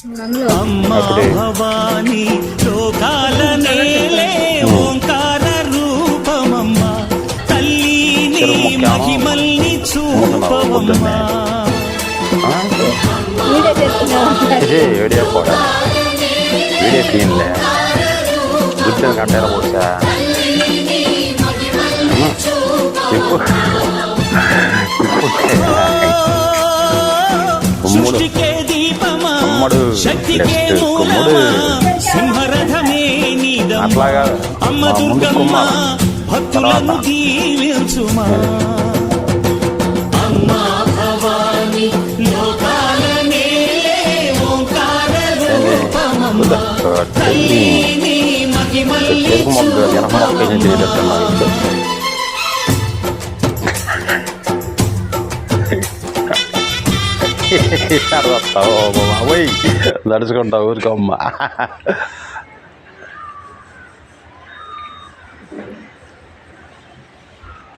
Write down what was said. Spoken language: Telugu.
అమ్మా భవాని లోకాల నేలే ఓంకార రూపమమ్మ తల్లి నీ మహిమల్ని చూపవమ్మా. వీడియో కూడా వీడియో తీయలే గుర్తు కట్టారా పోసా సృష్టికే దీపమా శక్తికే మూలమా సింహరథమే నీదమ్మా. అట్లాగా అమ్మ దుర్గమ్మ భక్తులను దీవించుమా. అమ్మా భవాని లోకాల నేలే ఓంకార రూపమమ్మ తల్లి నీ మహిమల్ని వస్తావు బాబోయ్ నడుచుకుంటావు ఊరుకోమ్మ.